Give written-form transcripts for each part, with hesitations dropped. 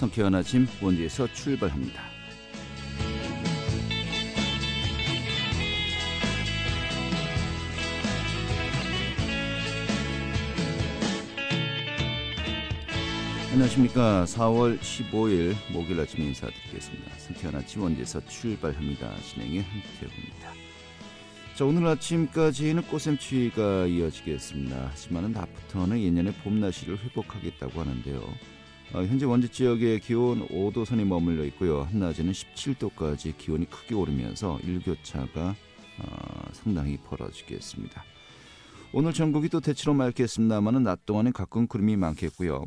상쾌한 아침 원주에서 출발합니다. 안녕하십니까. 4월 15일 목요일 아침 인사드리겠습니다. 상쾌한 아침 원주에서 출발합니다. 진행의 한태우입니다. 자, 오늘 아침까지는 꽃샘추위가 이어지겠습니다. 하지만 낮부터는 예년의 봄날씨를 회복하겠다고 하는데요. 현재 원주 지역의 기온 5도 선이 머물러 있고요. 한낮에는 17도까지 기온이 크게 오르면서 일교차가 상당히 벌어지겠습니다. 오늘 전국이 또 대체로 맑겠습니다만 낮 동안은 가끔 구름이 많겠고요.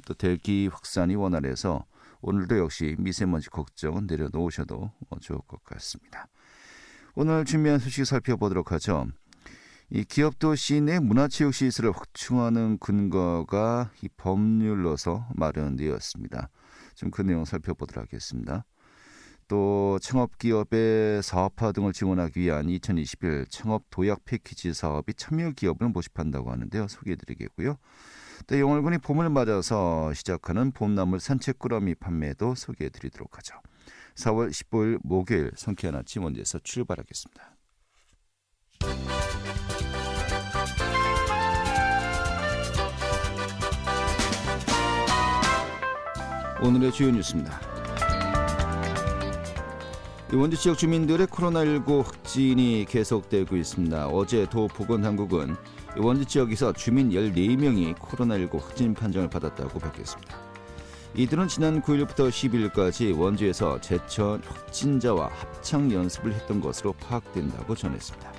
또 대기 확산이 원활해서 오늘도 역시 미세먼지 걱정은 내려놓으셔도 좋을 것 같습니다. 오늘 준비한 소식 살펴보도록 하죠. 이 기업도시 내 문화체육시설을 확충하는 근거가 이 법률로서 마련되었습니다. 좀 그 내용 살펴보도록 하겠습니다. 또 창업기업의 사업화 등을 지원하기 위한 2021 창업 도약 패키지 사업이 참여 기업을 모집한다고 하는데요. 소개해드리겠고요. 또 영월군이 봄을 맞아서 시작하는 봄나물 산책 꾸러미 판매도 소개해드리도록 하죠. 4월 15일 목요일 상쾌한 아침 원주에서 출발하겠습니다. 오늘의 주요 뉴스입니다. 원주 지역 주민들의 코로나19 확진이 계속되고 있습니다. 어제 도보건당국은 원주 지역에서 주민 14명이 코로나19 확진 판정을 받았다고 밝혔습니다. 이들은 지난 9일부터 10일까지 원주에서 제천 확진자와 합창 연습을 했던 것으로 파악된다고 전했습니다.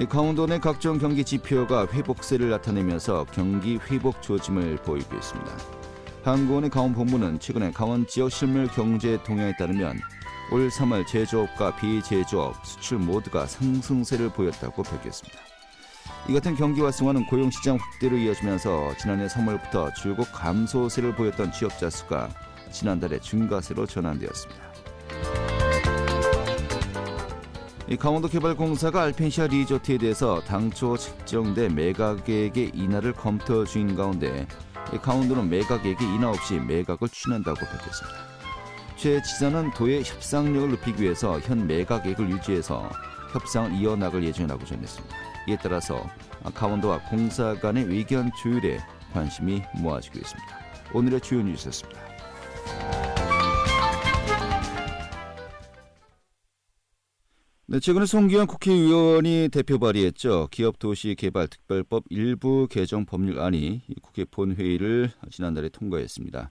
강원도 내 각종 경기 지표가 회복세를 나타내면서 경기 회복 조짐을 보이고 있습니다. 한국은행 강원본부는 최근에 강원 지역 실물 경제 동향에 따르면 올 3월 제조업과 비제조업, 수출 모두가 상승세를 보였다고 밝혔습니다. 이 같은 경기 활성화는 고용시장 확대로 이어지면서 지난해 3월부터 줄곧 감소세를 보였던 취업자 수가 지난달에 증가세로 전환되었습니다. 강원도개발공사가 알펜시아 리조트에 대해서 당초 책정된 매각액의 인하를 검토 중인 가운데 강원도는 매각액의 인하 없이 매각을 추진한다고 밝혔습니다. 최 지사는 도의 협상력을 높이기 위해서 현 매각액을 유지해서 협상을 이어나갈 예정이라고 전했습니다. 이에 따라서 강원도와 공사 간의 의견 조율에 관심이 모아지고 있습니다. 오늘의 주요 뉴스였습니다. 네, 최근에 송기현 국회의원이 대표 발의했죠. 기업도시개발특별법 일부 개정 법률안이 국회 본회의를 지난달에 통과했습니다.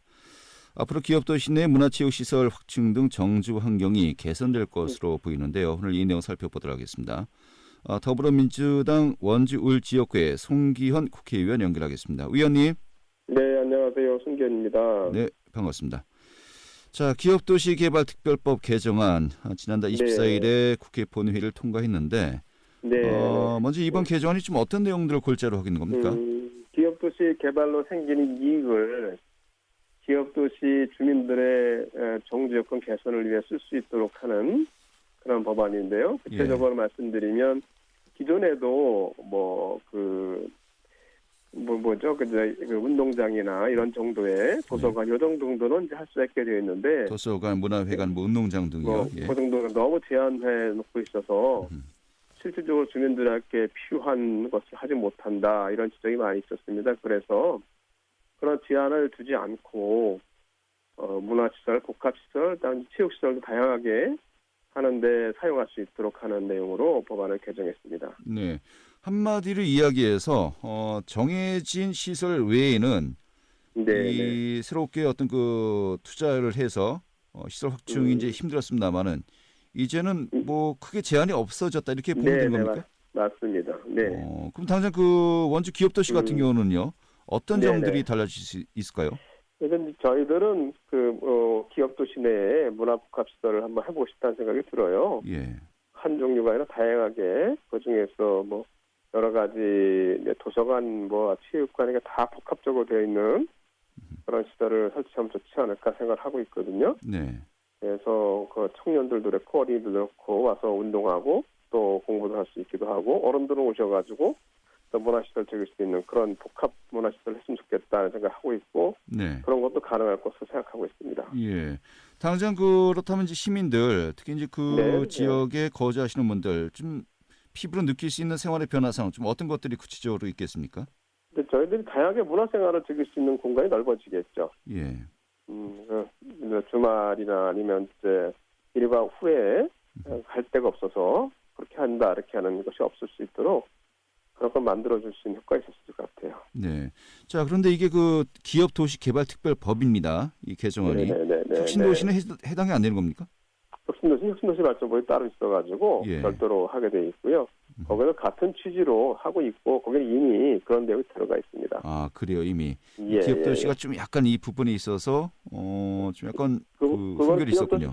앞으로 기업도시 내 문화체육시설 확충 등 정주 환경이 개선될 것으로 보이는데요. 오늘 이 내용 살펴보도록 하겠습니다. 더불어민주당 원주 울지역구의 송기현 국회의원 연결하겠습니다. 의원님. 네, 안녕하세요. 송기현입니다. 네, 반갑습니다. 자, 기업도시개발특별법 개정안 지난달 24일에 국회 본회의를 통과했는데 먼저 이번 개정안이 좀 어떤 내용들을 골자로 하고 있는 겁니까? 기업도시 개발로 생기는 이익을 기업도시 주민들의 정주 여건 개선을 위해 쓸 수 있도록 하는 그런 법안인데요. 구체적으로 말씀드리면 기존에도 운동장이나 이런 정도의 도서관, 이 정도는 이제 할 수 있게 되어 있는데. 도서관, 문화회관, 운동장 등이요. 그 정도는 너무 제한해 놓고 있어서 실질적으로 주민들에게 필요한 것을 하지 못한다. 이런 지적이 많이 있었습니다. 그래서 그런 제한을 두지 않고, 문화시설, 복합시설, 체육시설도 다양하게 하는데 사용할 수 있도록 하는 내용으로 법안을 개정했습니다. 네. 한마디로 이야기해서 정해진 시설 외에는 이 새롭게 어떤 그 투자를 해서 시설 확충이 이제 힘들었습니다만은 이제는 뭐 크게 제한이 없어졌다 이렇게 보면 되는 겁니까? 맞습니다. 네. 그럼 당장 그 원주 기업도시 같은 경우는요 어떤 점들이 달라질 수 있을까요? 그래서 저희들은 기업도시 내에 문화복합시설을 한번 해보고 싶다는 생각이 들어요. 예. 한 종류가 아니라 다양하게 그 중에서 여러 가지 도서관, 체육관이 다 복합적으로 되어 있는 그런 시설을 설치하면 좋지 않을까 생각을 하고 있거든요. 네. 그래서 그 청년들도 그렇고 어린이들도 그렇고 와서 운동하고 또 공부도 할 수 있기도 하고 어른들은 오셔가지고 문화시설 즐길 수 있는 그런 복합 문화시설을 했으면 좋겠다는 생각하고 있고 네. 그런 것도 가능할 것으로 생각하고 있습니다. 예. 당장 그렇다면 이제 시민들, 특히 이제 그 네, 지역에 거주하시는 분들 좀 피부로 느낄 수 있는 생활의 변화상 좀 어떤 것들이 구체적으로 있겠습니까? 근데 저희들이 다양하게 문화생활을 즐길 수 있는 공간이 넓어지겠죠. 예. 주말이나 아니면 이제 일과 후에 갈 데가 없어서 그렇게 한다 이렇게 하는 것이 없을 수 있도록 그런 걸 만들어줄 수 있는 효과가 있었을 것 같아요. 네. 자, 그런데 이게 그 기업도시개발특별법입니다. 이 개정안이. 네네네네. 혁신도시는 해당이 안 되는 겁니까? 혁신도시 발전법이 따로 있어가지고 예. 별도로 하게 돼 있고요. 거기서 같은 취지로 하고 있고 거기는 이미 그런 내용이 들어가 있습니다. 아, 그래요, 이미. 예, 기업도시가 예, 예. 좀 약간 이 부분에 있어서 좀 약간 그건 훈결이 있었군요.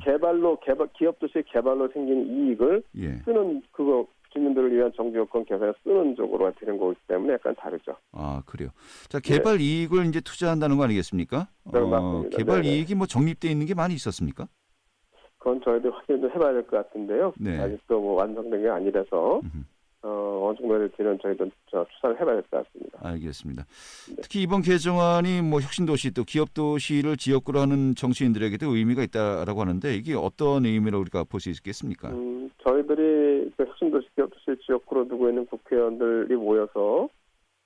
기업도시 개발로 생긴 이익을 예. 쓰는 그거 주민들을 위한 정부여건 개선에 쓰는 쪽으로 되는 거기 때문에 약간 다르죠. 아, 그래요. 자, 개발 이익을 이제 투자한다는 거 아니겠습니까? 네, 맞습니다. 개발 네네. 이익이 뭐 적립돼 있는 게 많이 있었습니까? 그건 저희들 확인 좀 해봐야 될 것 같은데요. 네. 아직도 뭐 완성된 게 아니라서 어느 정도 될지는 저희도 추산을 해봐야 될 것 같습니다. 알겠습니다. 네. 특히 이번 개정안이 뭐 혁신도시 또 기업도시를 지역구로 하는 정치인들에게도 의미가 있다라고 하는데 이게 어떤 의미로 우리가 볼 수 있겠습니까? 저희들이 그 혁신도시 기업도시 지역구로 두고 있는 국회의원들이 모여서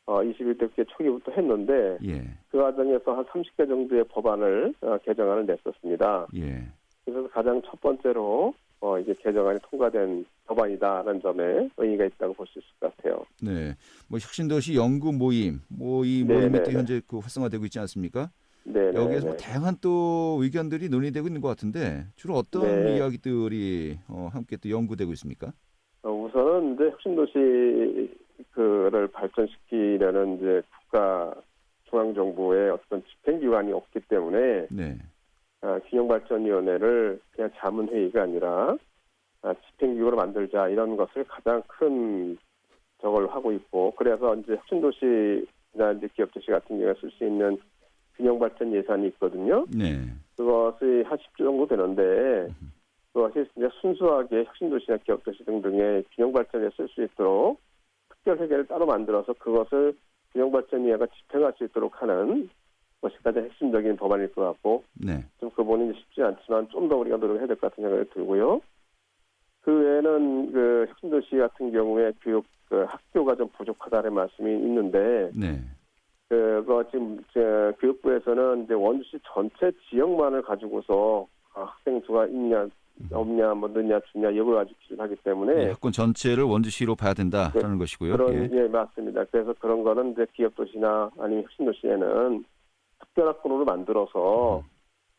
21대 국회 초기부터 했는데 예. 그 과정에서 한 30개 정도의 법안을 개정안을 냈었습니다. 예. 그래서 가장 첫 번째로 이게 개정안이 통과된 법안이다라는 점에 의의가 있다고 볼 수 있을 것 같아요. 네. 뭐 혁신도시 연구 모임, 뭐 이 네, 모임이 네, 또 네. 현재 그 활성화되고 있지 않습니까? 네, 여기에서 뭐 네. 다양한 또 의견들이 논의되고 있는 것 같은데 주로 어떤 네. 이야기들이 함께 또 연구되고 있습니까? 우선은 이제 혁신도시를 발전시키려는 이제 국가 중앙정부의 어떤 집행기관이 없기 때문에 네. 균형발전위원회를 그냥 자문회의가 아니라 집행기구로 만들자 이런 것을 가장 큰 저걸 하고 있고 그래서 이제 혁신도시나 이제 기업도시 같은 경우에 쓸 수 있는 균형발전 예산이 있거든요. 네. 그것이 한 10조 정도 되는데 그것이 이제 순수하게 혁신도시나 기업도시 등등의 균형발전에 쓸 수 있도록 특별회계를 따로 만들어서 그것을 균형발전위원회가 집행할 수 있도록 하는 것이 가장 핵심적인 법안일 것 같고 네. 좀 그거는 쉽지 않지만 좀 더 우리가 노력해야 될 것 같은 생각이 들고요. 그 외에는 그 혁신도시 같은 경우에 학교가 좀 부족하다는 말씀이 있는데 네. 그거 지금 교육부에서는 이제 원주시 전체 지역만을 가지고서 학생 수가 있냐 없냐 뭐 느냐 주냐 이걸 가지고 기준하기 때문에 예, 학군 전체를 원주시로 봐야 된다라는 것이고요. 예, 맞습니다. 그래서 그런 거는 이제 기업도시나 아니면 혁신도시에는 특별학군으로 만들어서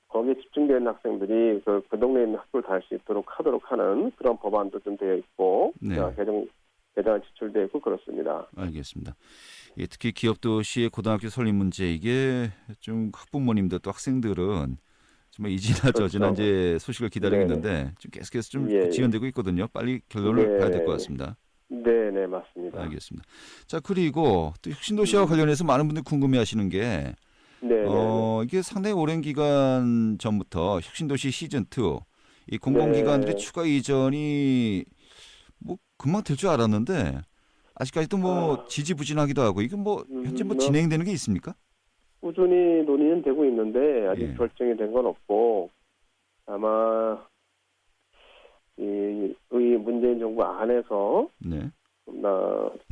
거기에 집중되는 학생들이 그 동네에 있는 학교를 다닐 수 있도록 하도록 하는 그런 법안도 좀 되어 있고 네. 개정안 지출되어 있고 그렇습니다. 알겠습니다. 예, 특히 기업도시의 고등학교 설립 문제 이게 좀 학부모님들 또 학생들은 정말 이지나 저지나 그렇죠. 이제 소식을 기다리고 있는데 좀 계속해서 좀 지연되고 있거든요. 빨리 결론을 봐야 될 것 같습니다. 네, 맞습니다. 알겠습니다. 자, 그리고 또 혁신도시와 관련해서 많은 분들이 궁금해하시는 게 이게 상당히 오랜 기간 전부터 혁신도시 시즌2 이 공공기관들의 추가 이전이 뭐 금방 될 줄 알았는데 아직까지도 뭐 지지부진하기도 하고 이게 뭐 현재 뭐 진행되는 게 있습니까? 꾸준히 논의는 되고 있는데 아직 결정이 된 건 없고 아마 이 문재인 정부 안에서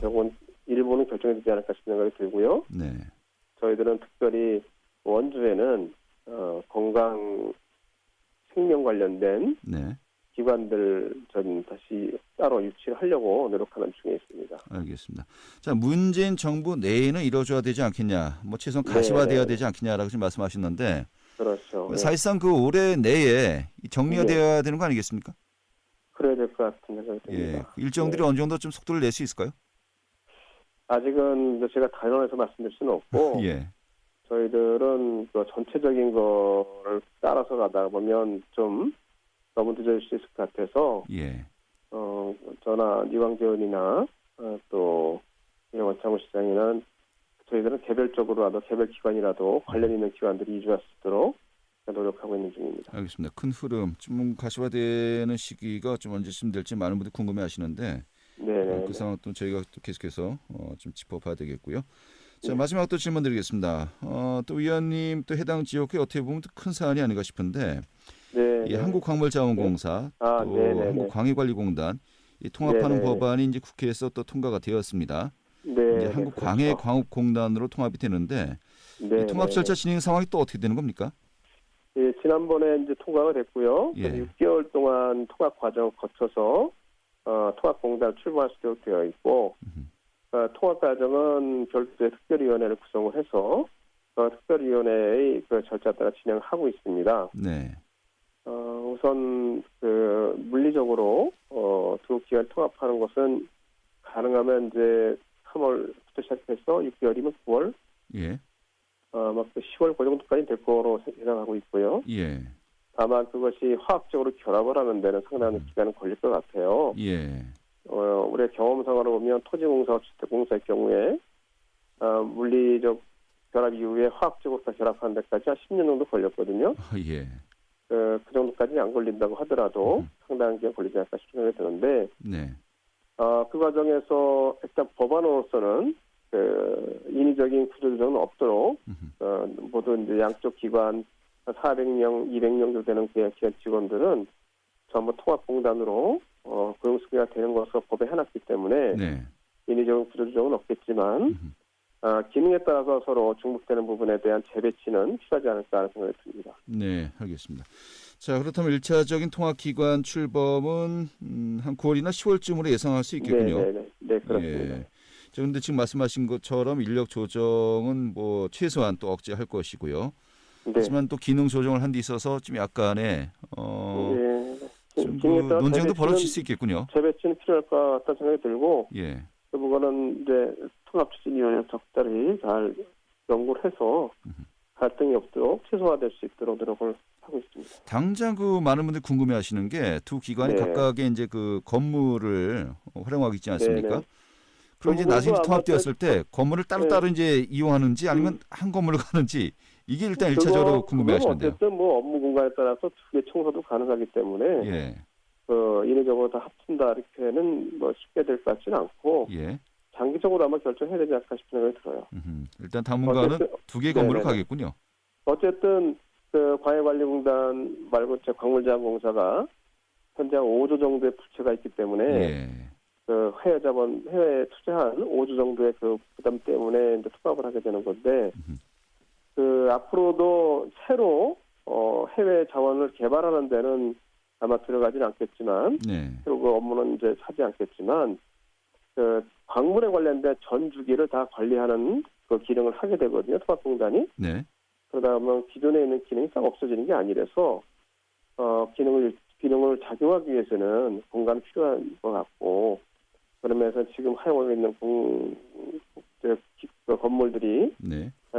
결국은 일부는 결정이 되지 않을까 싶은 생각이 들고요. 네. 저희들은 특별히 원주에는 건강 생명 관련된 기관들 전 다시 따로 유치를 하려고 노력하는 중에 있습니다. 알겠습니다. 자, 문재인 정부 내에는 이루어져야 되지 않겠냐, 뭐 최소한 가시화돼야 되지 않겠냐라고 지금 말씀하셨는데, 그렇죠. 사실상 그 올해 내에 정리가 돼야 되는 거 아니겠습니까? 그래야 될 것 같은 생각이 듭니다. 일정들이 어느 정도 좀 속도를 낼 수 있을까요? 아직은 제가 단언해서 말씀드릴 수는 없고, 저희들은 그 전체적인 거를 따라서 가다 보면 좀 너무 늦어질 수 있을 것 같아서, 저나 이광재 의원이나 또 원창호 시장이나 저희들은 개별적으로라도 개별 기관이라도 관련 있는 기관들이 이주할 수 있도록 노력하고 있는 중입니다. 알겠습니다. 큰 흐름, 좀 가시화되는 시기가 좀 언제쯤 될지 많은 분들이 궁금해하시는데 네. 그 상황 또 저희가 또 계속해서 좀 짚어봐야 되겠고요. 자, 마지막 또 질문 드리겠습니다. 또 위원님 또 해당 지역에 어떻게 보면 큰 사안이 아닌가 싶은데 이 한국광물자원공사 또 한국광해관리공단 이 통합하는 법안이 이제 국회에서 또 통과가 되었습니다. 이제 한국광해광업공단으로 통합이 되는데 이 통합 절차 진행 상황이 또 어떻게 되는 겁니까? 예, 지난번에 이제 통과가 됐고요. 예. 6개월 동안 통합 과정을 거쳐서 통합공단 출범할 수 있도록 되어 있고 통합 과정은 별도의 특별위원회를 구성을 해서 특별위원회의 그 절차 따라 진행하고 있습니다. 네. 우선 그 물리적으로 두 기관 통합하는 것은 가능하면 이제 3월부터 시작해서 6개월이면 9월, 예. 막 10월 그 정도까지 될 거로 예상하고 있고요. 예. 다만 그것이 화학적으로 결합을 하는 데는 상당한 기간은 걸릴 것 같아요. 예. 우리의 경험상으로 보면 토지공사와 주택공사의 경우에 물리적 결합 이후에 화학적으로 결합하는 데까지 한 10년 정도 걸렸거든요. 예. 그 정도까지는 안 걸린다고 하더라도 상당한 기간 걸리지 않을까 싶은 생각이 드는데 네. 그 과정에서 일단 법안으로서는 인위적인 구조조정은 없도록 모든 이제 양쪽 기관 400명, 200명 정도 되는 기관 직원들은 전부 통합공단으로 고용승계가 되는 것으로 법에 해놨기 때문에 네. 인위적인 구조조정은 없겠지만 기능에 따라서 서로 중복되는 부분에 대한 재배치는 필요하지 않을까 하는 생각이 듭니다. 네, 알겠습니다. 자, 그렇다면 1차적인 통합기관 출범은 한 9월이나 10월쯤으로 예상할 수 있겠군요. 네, 그렇습니다. 예. 그런데 지금 말씀하신 것처럼 인력 조정은 뭐 최소한 또 억제할 것이고요. 네. 하지만 또 기능 조정을 한 데 있어서 좀 약간의 좀 그 논쟁도 벌어질 수 있겠군요. 재배치는 필요할 것 같다는 생각이 들고 예. 그 부분은 이제 통합추진위원회 적절히 잘 연구를 해서 갈등이 없도록 최소화될 수 있도록 노력을 하고 있습니다. 당장 그 많은 분들이 궁금해하시는 게 두 기관이 각각의 이제 그 건물을 활용하고 있지 않습니까? 그럼 이제 나중에 통합되었을 때 건물을 따로따로 이제 이용하는지 아니면 한 건물로 가는지 이게 일단 1차적으로 궁금해하시는데요. 어쨌든 뭐 업무 공간에 따라서 두 개 청소도 가능하기 때문에 예. 인위적으로 다 합친다 이렇게는 뭐 쉽게 될 것 같지는 않고 예. 장기적으로 아마 결정해야 되지 않을까 싶은 생각이 들어요. 일단 당분간은 두 개의 건물로 가겠군요. 어쨌든 그 광해관리공단 말고 광물자원공사가 현재 5조 정도의 부채가 있기 때문에 그 해외에 투자한 5조 정도의 그 부담 때문에 이제 통합을 하게 되는 건데 그 앞으로도 새로 해외 자원을 개발하는 데는 아마 들어가지는 않겠지만 새로 그 업무는 이제 하지 않겠지만 그 광물에 관련된 전 주기를 다 관리하는 그 기능을 하게 되거든요. 통합공단이. 그러다 보면 기존에 있는 기능이 싹 없어지는 게 아니라서 기능을 작용하기 위해서는 공간이 필요한 것 같고 그러면서 지금 사용하고 있는 건물들이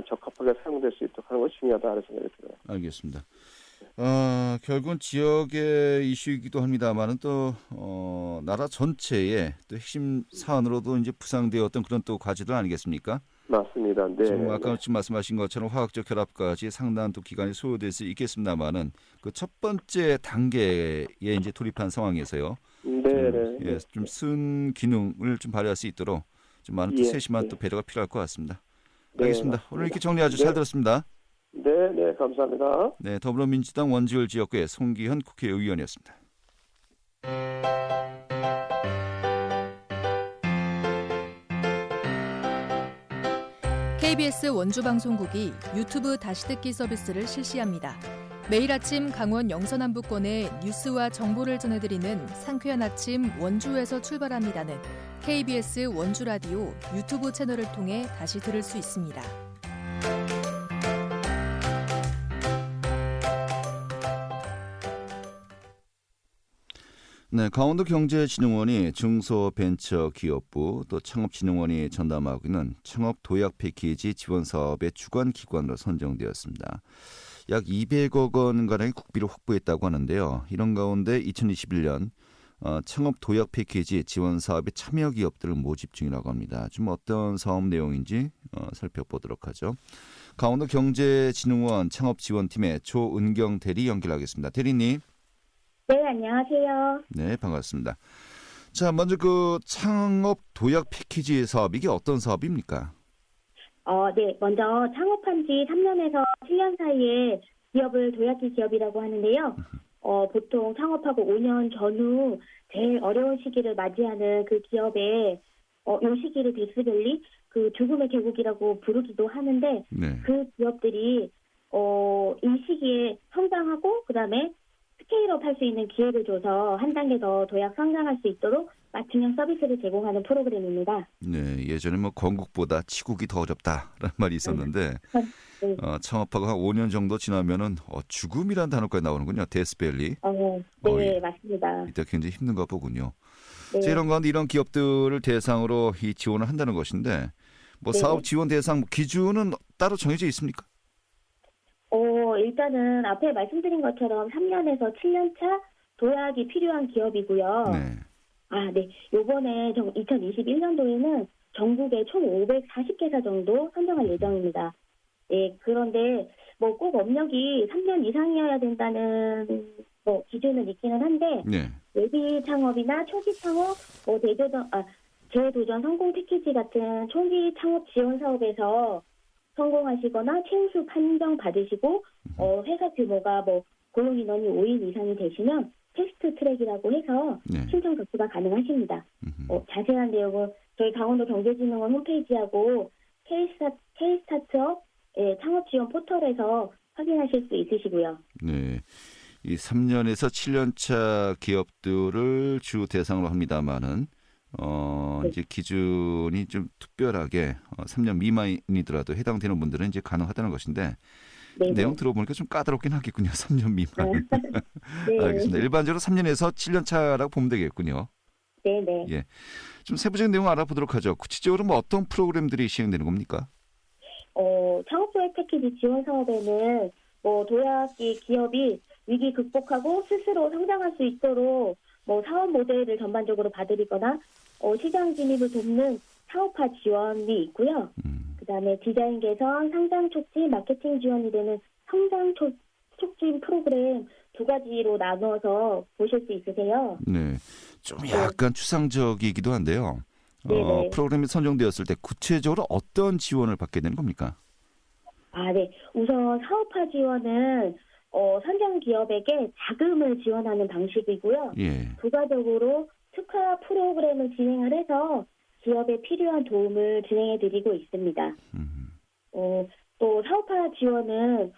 적합하게 사용될 수 있도록 하는 것이 중요하다는 생각이 들어요. 알겠습니다. 결국은 지역의 이슈이기도 합니다만은 또 나라 전체의 또 핵심 사안으로도 이제 부상되었던 그런 또 과제들 아니겠습니까? 맞습니다. 네. 지금 아까 지금 말씀하신 것처럼 화학적 결합까지 상당한 또 기간이 소요될 수 있겠습니다만은 그 첫 번째 단계에 이제 돌입한 상황에서요. 좀 순 기능을 좀 발휘할 수 있도록 좀 많은 또 세심한 또 배려가 필요할 것 같습니다. 알겠습니다. 오늘 이렇게 정리 아주 잘 들었습니다. 네, 감사합니다. 네, 더불어민주당 원주열 지역구의 송기현 국회의원이었습니다. KBS 원주방송국이 유튜브 다시 듣기 서비스를 실시합니다. 매일 아침 강원 영서남부권의 뉴스와 정보를 전해드리는 상쾌한 아침 원주에서 출발합니다는 KBS 원주라디오 유튜브 채널을 통해 다시 들을 수 있습니다. 네, 강원도경제진흥원이 중소벤처기업부 또 창업진흥원이 전담하고 있는 창업 도약 패키지 지원 사업의 주관 기관으로 선정되었습니다. 약 200억 원가량의 국비를 확보했다고 하는데요. 이런 가운데 2021년 창업 도약 패키지 지원 사업에 참여 기업들을 모집 중이라고 합니다. 좀 어떤 사업 내용인지 살펴보도록 하죠. 강원도경제진흥원 창업지원팀의 조은경 대리 연결하겠습니다. 대리님. 네, 안녕하세요. 네, 반갑습니다. 자, 먼저 그 창업 도약 패키지 사업 이게 어떤 사업입니까? 네. 먼저 창업한 지 3년에서 7년 사이에 기업을 도약기 기업이라고 하는데요. 보통 창업하고 5년 전후 제일 어려운 시기를 맞이하는 그 기업에 이 시기를 데스밸리 그 죽음의 계곡이라고 부르기도 하는데 네. 그 기업들이 이 시기에 성장하고 그다음에 스케일업 할 수 있는 기회를 줘서 한 단계 더 도약 성장할 수 있도록 맞춤형 서비스를 제공하는 프로그램입니다. 네, 예전에 뭐 건국보다 치국이 더 어렵다라는 말이 있었는데 네. 창업하고 한 5년 정도 지나면은 죽음이라는 단어까지 나오는군요. 데스밸리. 네, 예. 맞습니다. 이때 굉장히 힘든가 보군요. 네. 자, 이런 가운데 이런 기업들을 대상으로 이 지원을 한다는 것인데 뭐 네. 사업 지원 대상 기준은 따로 정해져 있습니까? 일단은 앞에 말씀드린 것처럼 3년에서 7년 차 도약이 필요한 기업이고요. 네. 네. 요번에 2021년도에는 전국에 총 540개사 정도 선정할 예정입니다. 네. 그런데 뭐 꼭 업력이 3년 이상이어야 된다는 기준은 있기는 한데 네. 예비 창업이나 초기 창업, 재도전 성공 패키지 같은 초기 창업 지원 사업에서 성공하시거나 최우수 판정 받으시고 회사 규모가 고용 인원이 5인 이상이 되시면 패스트 트랙이라고 해서 네. 신청 접수가 가능하십니다. 자세한 내용은 저희 강원도 경제진흥원 홈페이지하고 K스타트업 창업 지원 포털에서 확인하실 수 있으시고요. 네. 이 3년에서 7년 차 기업들을 주 대상으로 합니다만은 네. 이제 기준이 좀 특별하게 3년 미만이더라도 해당되는 분들은 이제 가능하다는 것인데 네. 내용 들어보니까 좀 까다롭긴 하겠군요. 3년 미만. 네. 알겠습니다. 일반적으로 3년에서 7년 차라고 보면 되겠군요. 네. 예. 좀 세부적인 내용 알아보도록 하죠. 구체적으로 뭐 어떤 프로그램들이 시행되는 겁니까? 창업도약 패키지 지원 사업에는 도약기 기업이 위기 극복하고 스스로 성장할 수 있도록 사업 모델을 전반적으로 봐드리거나 시장 진입을 돕는 사업화 지원이 있고요. 그다음에 디자인 개선, 상장 촉진, 마케팅 지원이 되는 성장 촉진 프로그램 두 가지로 나누어서 보실 수 있으세요. 네. 좀 약간 추상적이기도 한데요. 네네. 프로그램이 선정되었을 때 구체적으로 어떤 지원을 받게 되는 겁니까? 네. 우선 사업화 지원은 선정 기업에게 자금을 지원하는 방식이고요. 예. 부가적으로 특화 프로그램을 진행을 해서 기업에 필요한 도움을 진행해드리고 있습니다. 또 사업화 지원은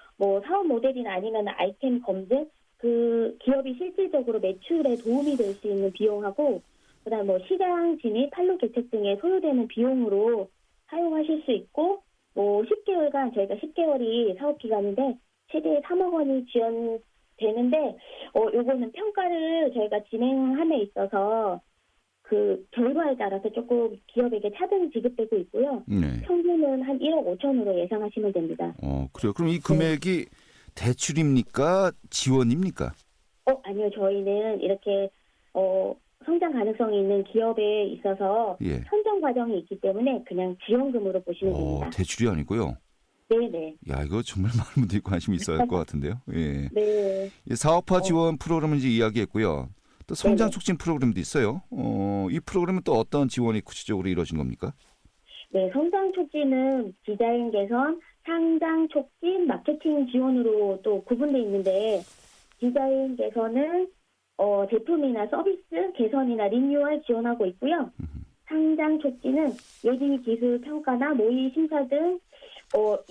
사업 모델이나 아니면 아이템 검증, 그 기업이 실질적으로 매출에 도움이 될 수 있는 비용하고 그다음 시장 진입, 판로 개척 등에 소요되는 비용으로 사용하실 수 있고 10개월간 저희가 10개월이 사업 기간인데 최대 3억 원이 지원되는데 요거는 평가를 저희가 진행함에 있어서 그 결과에 따라서 조금 기업에게 차등이 지급되고 있고요. 네. 평균은 한 1억 5천으로 예상하시면 됩니다. 그래요. 그럼 이 금액이 대출입니까? 지원입니까? 아니요. 저희는 이렇게 성장 가능성이 있는 기업에 있어서 예. 선정 과정이 있기 때문에 그냥 지원금으로 보시면 됩니다. 대출이 아니고요. 네네. 야, 이거 정말 많은 분들이 관심이 있어야 할 것 같은데요. 예. 네. 이 사업화 지원 프로그램은 이제 이야기했고요. 또 성장 네네. 촉진 프로그램도 있어요. 이 프로그램은 또 어떤 지원이 구체적으로 이루어진 겁니까? 네, 성장 촉진은 디자인 개선, 상장 촉진, 마케팅 지원으로 또 구분되어 있는데 디자인 개선은 제품이나 서비스 개선이나 리뉴얼 지원하고 있고요. 상장 촉진은 예비 기술 평가나 모의 심사 등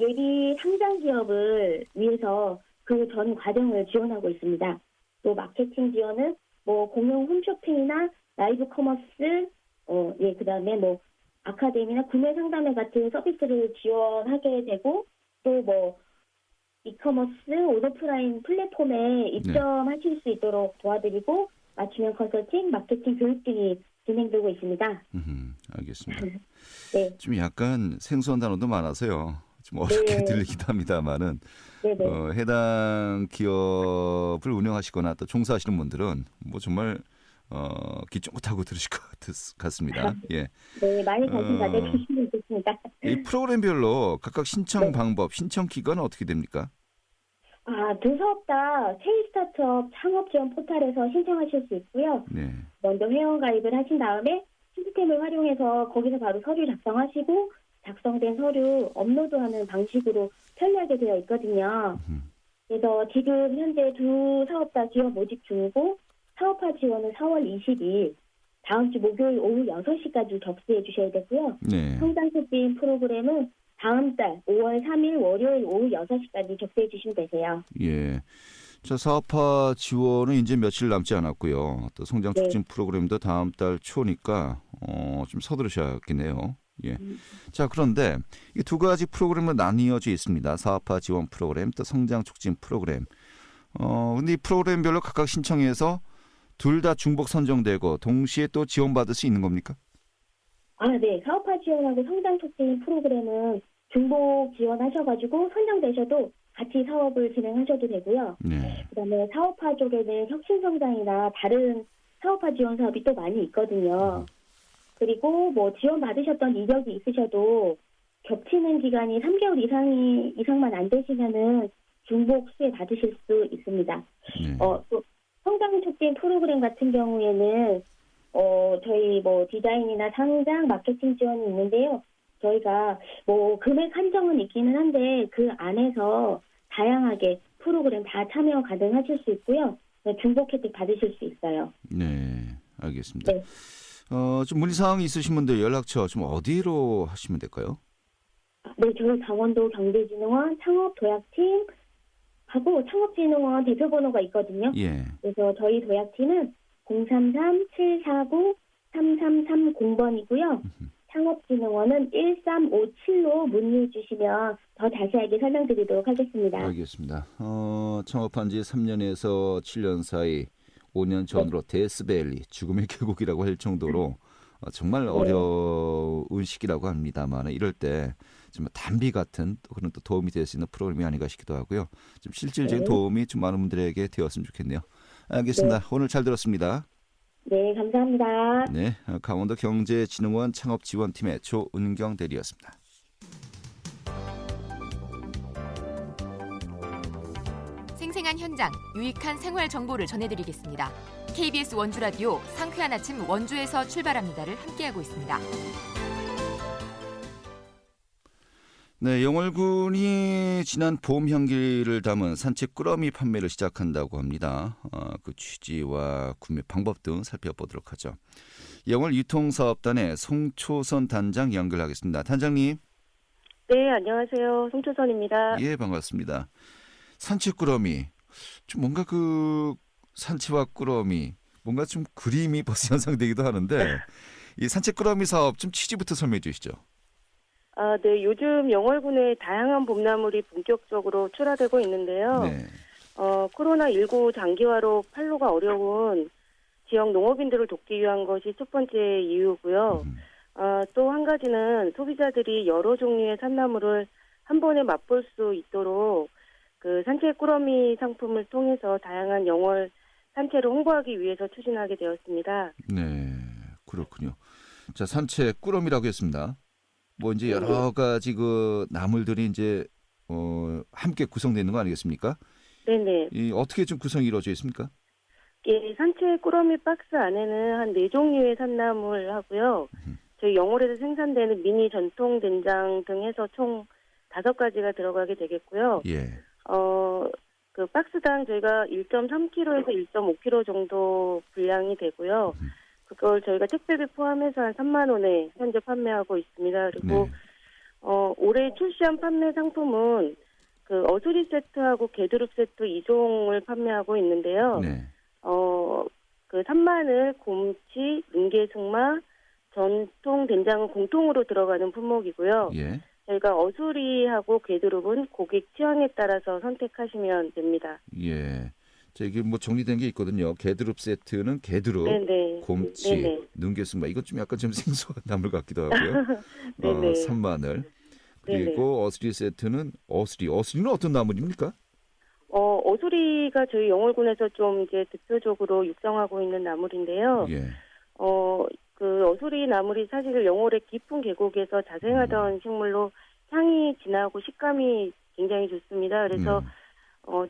예비 상장 기업을 위해서 그 전 과정을 지원하고 있습니다. 또 마케팅 지원은 공용 홈쇼핑이나 라이브 커머스, 그다음에 아카데미나 구매 상담회 같은 서비스를 지원하게 되고 또 이커머스, 온오프라인 플랫폼에 입점하실 수 있도록 도와드리고 맞춤형 컨설팅, 마케팅 교육 등이 진행되고 있습니다. 알겠습니다. 네. 좀 약간 생소한 단어도 많아서요. 좀 어렵게 들리기도 합니다만은 해당 기업을 운영하시거나 또 종사하시는 분들은 정말 귀 쫑긋하고 들으실 것 같습니다. 예. 네, 많이 관심 가져주시면 좋습니다. 이 프로그램별로 각각 신청 방법, 신청 기간은 어떻게 됩니까? 두 사업 다 K-스타트업 창업 지원 포털에서 신청하실 수 있고요. 네. 먼저 회원 가입을 하신 다음에 시스템을 활용해서 거기서 바로 서류 작성하시고 작성된 서류 업로드하는 방식으로 편리하게 되어 있거든요. 그래서 지금 현재 두 사업 다 지원 모집 중이고 사업화 지원은 4월 22일 다음 주 목요일 오후 6시까지 접수해 주셔야 되고요. 네. 성장 촉진 프로그램은 다음 달 5월 3일 월요일 오후 6시까지 접수해 주시면 되세요. 예. 자, 사업화 지원은 이제 며칠 남지 않았고요. 또 성장 촉진 프로그램도 다음 달 초니까 좀 서두르셔야겠네요. 예. 자, 그런데 이 두 가지 프로그램은 나뉘어져 있습니다. 사업화 지원 프로그램, 또 성장 촉진 프로그램. 근데 이 프로그램별로 각각 신청해서 둘 다 중복 선정되고 동시에 또 지원받을 수 있는 겁니까? 네. 사업화 지원하고 성장 촉진 프로그램은 중복 지원하셔가지고 선정되셔도 같이 사업을 진행하셔도 되고요. 네. 그다음에 사업화 쪽에는 혁신성장이나 다른 사업화 지원 사업이 또 많이 있거든요. 그리고 뭐 지원 받으셨던 이력이 있으셔도 겹치는 기간이 3개월 이상만 안 되시면은 중복 수혜 받으실 수 있습니다. 네. 또 성장 촉진 프로그램 같은 경우에는 저희 뭐 디자인이나 상장, 마케팅 지원이 있는데요. 저희가 뭐 금액 한정은 있기는 한데 그 안에서 다양하게 프로그램 다 참여 가능하실 수 있고요. 중복 혜택 받으실 수 있어요. 네, 알겠습니다. 네. 좀 문의사항 있으신 분들 연락처 좀 어디로 하시면 될까요? 네, 저희 강원도 경제진흥원 창업도약팀 하고 창업진흥원 대표번호가 있거든요. 예. 그래서 저희 도약팀은 033-749-3330번이고요. 창업진흥원은 1357로 문의 주시면 더 자세하게 설명드리도록 하겠습니다. 알겠습니다. 창업한 지 3년에서 7년 사이 5년 전으로 데스밸리, 죽음의 계곡이라고 할 정도로 정말 어려운 시기라고 합니다만 이럴 때 정말 단비 같은 그런 또 도움이 될 수 있는 프로그램이 아닌가 싶기도 하고요. 좀 실질적인 도움이 좀 많은 분들에게 되었으면 좋겠네요. 알겠습니다. 오늘 잘 들었습니다. 네, 감사합니다. 네, 강원도 경제진흥원 창업지원팀의 조은경 대리였습니다. 생생한 현장, 유익한 생활 정보를 전해드리겠습니다. KBS 원주라디오 상쾌한 아침 원주에서 출발합니다를 함께하고 있습니다. 네, 영월군이 지난 봄 향기를 담은 산책 꾸러미 판매를 시작한다고 합니다. 그 취지와 구매 방법 등 살펴보도록 하죠. 영월 유통사업단의 송초선 단장 연결하겠습니다. 단장님. 네, 안녕하세요. 송초선입니다. 예, 반갑습니다. 산책 꾸러미, 좀 뭔가 그 산채와 꾸러미, 뭔가 좀 그림이 벌써 연상되기도 하는데 이 산책 꾸러미 사업 좀 취지부터 설명해 주시죠. 네, 요즘 영월군에 다양한 봄나물이 본격적으로 출하되고 있는데요. 네. 코로나19 장기화로 판로가 어려운 지역 농업인들을 돕기 위한 것이 첫 번째 이유고요. 또 한 가지는 소비자들이 여러 종류의 산나물을 한 번에 맛볼 수 있도록 그 산채 꾸러미 상품을 통해서 다양한 영월 산채를 홍보하기 위해서 추진하게 되었습니다. 네, 그렇군요. 자, 산채 꾸러미라고 했습니다. 뭐 이제 여러 가지 그 나물들이 이제 함께 구성되어 있는 거 아니겠습니까? 네네. 이 어떻게 좀 구성이 이루어져 있습니까? 예, 산채 꾸러미 박스 안에는 한 4종류의 산나물 하고요. 저희 영월에서 생산되는 미니 전통 된장 등 해서 총 5가지가 들어가게 되겠고요. 예. 그 박스당 저희가 1.3kg에서 1.5kg 정도 분량이 되고요. 그걸 저희가 택배비 포함해서 한 3만 원에 현재 판매하고 있습니다. 그리고 네. 올해 출시한 판매 상품은 그 어수리 세트하고 게두릅 세트 2종을 판매하고 있는데요. 네. 그 산마늘, 곰치, 능계승마, 전통 된장은 공통으로 들어가는 품목이고요. 예. 저희가 어수리하고 게두릅은 고객 취향에 따라서 선택하시면 됩니다. 예. 자, 이게 뭐 정리된 게 있거든요. 게두릅 세트는 게두릅, 네네. 곰치, 네네. 능계승마. 이것 좀 약간 좀 생소한 나물 같기도 하고요. 네네. 산마늘. 그리고 어수리 세트는 어수리. 어수리는 어떤 나물입니까? 어수리가 저희 영월군에서 좀 이제 대표적으로 육성하고 있는 나물인데요. 예. 그 어수리 나물이 사실 영월의 깊은 계곡에서 자생하던 식물로 향이 진하고 식감이 굉장히 좋습니다. 그래서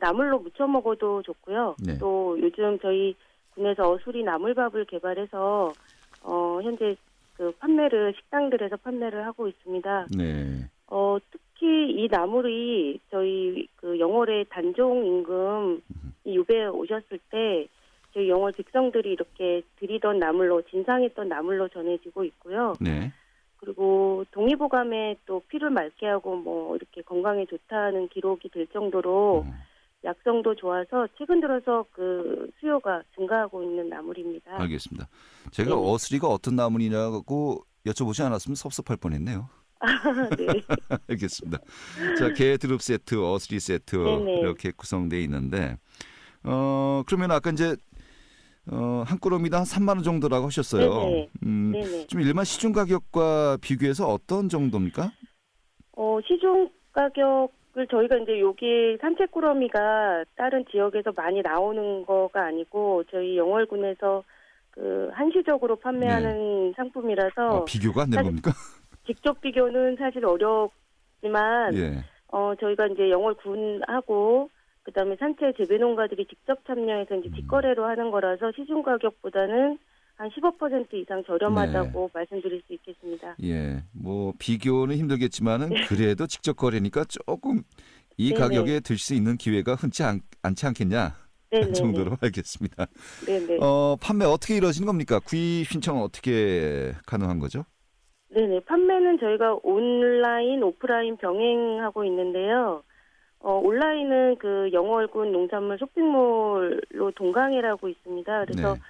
나물로 무쳐 먹어도 좋고요. 네. 또 요즘 저희 군에서 어수리 나물밥을 개발해서 현재 그 판매를 식당들에서 판매를 하고 있습니다. 네. 특히 이 나물이 저희 그 영월의 단종 임금이 유배에 오셨을 때 저희 영월 백성들이 이렇게 드리던 나물로 진상했던 나물로 전해지고 있고요. 네. 그리고 동의보감에 또 피를 맑게 하고 뭐 이렇게 건강에 좋다는 기록이 될 정도로 약성도 좋아서 최근 들어서 그 수요가 증가하고 있는 나물입니다. 알겠습니다. 제가 네. 어스리가 어떤 나물이냐고 여쭤보지 않았으면 섭섭할 뻔했네요. 네. 알겠습니다. 자, 게 두릅 세트, 어스리 세트 네네. 이렇게 구성되어 있는데 그러면 아까 이제 한 꾸러미당 3만 원 정도라고 하셨어요. 네네. 네네. 좀 일반 시중 가격과 비교해서 어떤 정도입니까? 시중 가격을 저희가 이제 여기 산채꾸러미가 다른 지역에서 많이 나오는 거가 아니고 저희 영월군에서 그 한시적으로 판매하는 상품이라서 비교가 안 되는 사실 겁니까? 직접 비교는 사실 어렵지만 예. 저희가 이제 영월군하고 그다음에 산채 재배 농가들이 직접 참여해서 이제 직거래로 하는 거라서 시중 가격보다는 한 15% 이상 저렴하다고 말씀드릴 수 있겠습니다. 예, 뭐 비교는 힘들겠지만은 그래도 직접 거래니까 조금 이 네네. 가격에 들 수 있는 기회가 흔치 않지 않겠냐 네네네. 정도로 알겠습니다. 네네. 판매 어떻게 이루어지는 겁니까? 구입 신청은 어떻게 가능한 거죠? 네네. 판매는 저희가 온라인, 오프라인 병행하고 있는데요. 온라인은 그 영월군 농산물 쇼핑몰로 동강회라고 있습니다. 그래서 네.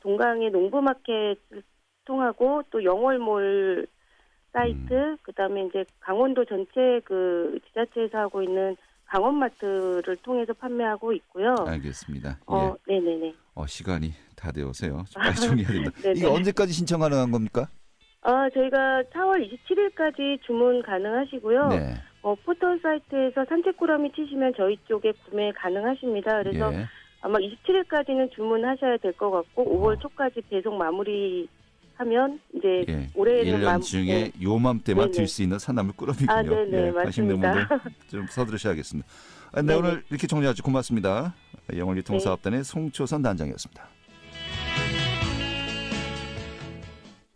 동강회 농부마켓을 통하고 또 영월몰 사이트, 그다음에 이제 강원도 전체 그 지자체에서 하고 있는 강원마트를 통해서 판매하고 있고요. 알겠습니다. 네네네. 시간이 다 되어서요. 좀 빨리 정리해야 됩니다. 네네. 이게 언제까지 신청 가능한 겁니까? 저희가 4월 27일까지 주문 가능하시고요. 네. 포털 사이트에서 산채꾸러미 치시면 저희 쪽에 구매 가능하십니다. 그래서 예. 아마 27일까지는 주문하셔야 될 것 같고 5월 초까지 배송 마무리하면 이제 예. 올해는 1년 중에 요맘때만 네네. 들 수 있는 산나물 꾸러미군요. 아, 네네, 하시는 맞습니다. 분들 좀 서두르셔야겠습니다. 네, 네네. 오늘 이렇게 정리하죠. 고맙습니다. 영월유통사업단의 송초선 단장이었습니다.